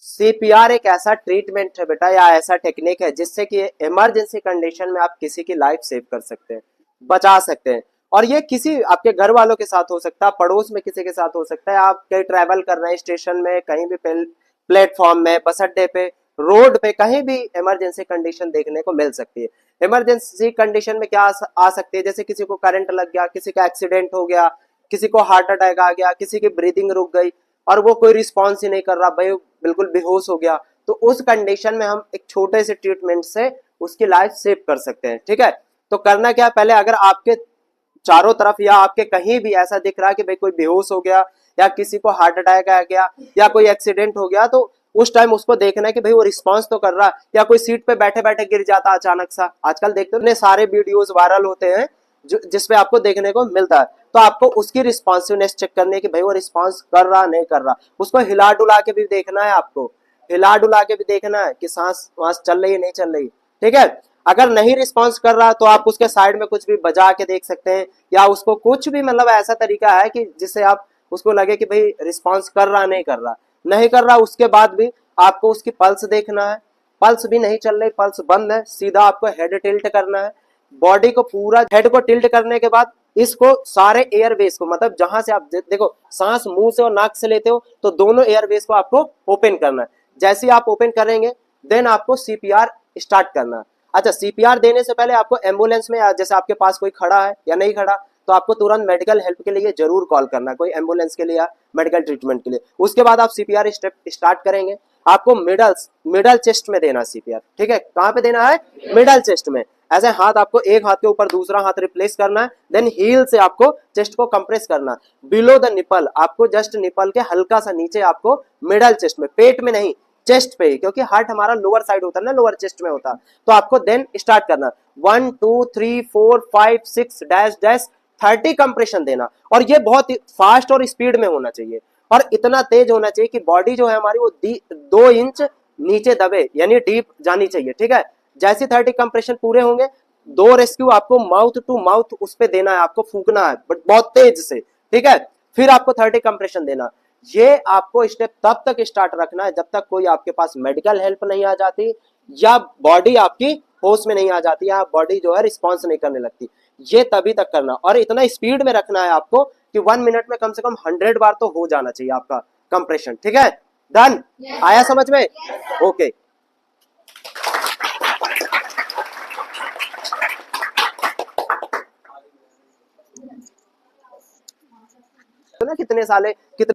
CPR एक ऐसा treatment है बेटा, या ऐसा टेक्निक है जिससे कि इमरजेंसी कंडीशन में आप किसी की लाइफ सेव कर सकते हैं, बचा सकते हैं। और ये किसी आपके घर वालों के साथ हो सकता है, पड़ोस में किसी के साथ हो सकता है, आप कहीं ट्रैवल कर रहे हैं, स्टेशन में, कहीं भी प्लेटफॉर्म में, बस अड्डे पे, रोड पे, कहीं भी इमरजेंसी कंडीशन देखने को मिल सकती है। इमरजेंसी कंडीशन में क्या आ सकती है, जैसे किसी को करंट लग गया, किसी का एक्सीडेंट हो गया, किसी को हार्ट अटैक आ गया, किसी की ब्रीदिंग रुक गई और वो कोई रिस्पॉन्स ही नहीं कर रहा भाई, बिल्कुल बेहोश हो गया। तो उस कंडीशन में हम एक छोटे से ट्रीटमेंट से उसकी लाइफ सेव कर सकते हैं। ठीक है, तो करना क्या है, पहले अगर आपके चारों तरफ या आपके कहीं भी ऐसा दिख रहा है कि भाई कोई बेहोश हो गया या किसी को हार्ट अटैक आ गया या कोई एक्सीडेंट हो गया, तो उस टाइम उसको देखना है कि भाई वो रिस्पॉन्स तो कर रहा है, या कोई सीट पे बैठे बैठे गिर जाता अचानक सा। आजकल देखते हो इतने सारे वीडियोस वायरल होते हैं जिसपे आपको देखने को मिलता है। तो आपको उसकी रिस्पॉन्सिवनेस चेक करनी है कि भाई वो रिस्पॉन्स कर रहा नहीं कर रहा। उसको हिला डुला के भी देखना है, आपको हिला डुला के भी देखना है कि सांस वांस चल रही है नहीं चल रही। ठीक है, अगर नहीं रिस्पॉन्स कर रहा तो आप उसके साइड में कुछ भी बजा के देख सकते हैं, या उसको कुछ भी, मतलब ऐसा तरीका है कि जिससे आप उसको लगे कि भाई रिस्पॉन्स कर रहा नहीं कर रहा। नहीं कर रहा उसके बाद भी आपको उसकी पल्स देखना है, पल्स भी नहीं चल रही, पल्स बंद है, सीधा आपको हेड टिल्ट करना है, बॉडी को पूरा हेड को टिल्ट करने के बाद इसको सारे एयरवेज को, मतलब जहां से आप देखो सांस मुंह से और नाक से लेते हो तो दोनों एयरवेज को आपको ओपन करना है। जैसे ही आप ओपन करेंगे देन आपको सीपीआर स्टार्ट करना है। अच्छा, सीपीआर देने से पहले आपको एम्बुलेंस में, जैसे आपके पास कोई खड़ा है या नहीं खड़ा, तो आपको तुरंत मेडिकल हेल्प के लिए जरूर कॉल करना है, कोई एम्बुलेंस के लिए या मेडिकल ट्रीटमेंट के लिए। उसके बाद आप सीपीआर स्टेप स्टार्ट करेंगे। आपको मिडल चेस्ट में देना सीपीआर। ठीक है, कहां पे देना है, मिडल चेस्ट में। ऐसे हाथ आपको एक हाथ के ऊपर दूसरा हाथ रिप्लेस करना है, देन हील से आपको चेस्ट को कंप्रेस करना है। बिलो द निपल, आपको जस्ट निपल के हल्का सा नीचे, आपको मिडल चेस्ट में, पेट में नहीं, चेस्ट पे ही, क्योंकि हार्ट हमारा लोअर साइड होता है ना, लोअर चेस्ट में होता है। तो आपको देन स्टार्ट करना 1 2 3 4 5 6 डैश डैश 30 कंप्रेशन देना। और ये बहुत फास्ट और स्पीड में होना चाहिए, और इतना तेज होना चाहिए कि बॉडी जो है हमारी वो 2 इंच नीचे दबे, यानी डीप जानी चाहिए। ठीक है, जैसे 30 कंप्रेशन पूरे होंगे, 2 रेस्क्यू आपको माउथ टू माउथ उस पे देना है, आपको फूकना है बट बहुत तेज से। ठीक है, फिर आपको 30 कंप्रेशन देना। ये आपको स्टेप तब तक स्टार्ट रखना है जब तक कोई आपके पास मेडिकल हेल्प नहीं आ जाती, या बॉडी आपकी होश में नहीं आ जाती, या बॉडी जो है रिस्पॉन्स नहीं करने लगती। ये तभी तक करना, और इतना स्पीड में रखना है आपको कि 1 मिनट में कम से कम 100 बार तो हो जाना चाहिए आपका कंप्रेशन। ठीक है, डन, आया समझ में? ओके। तो ना कितने साले कितने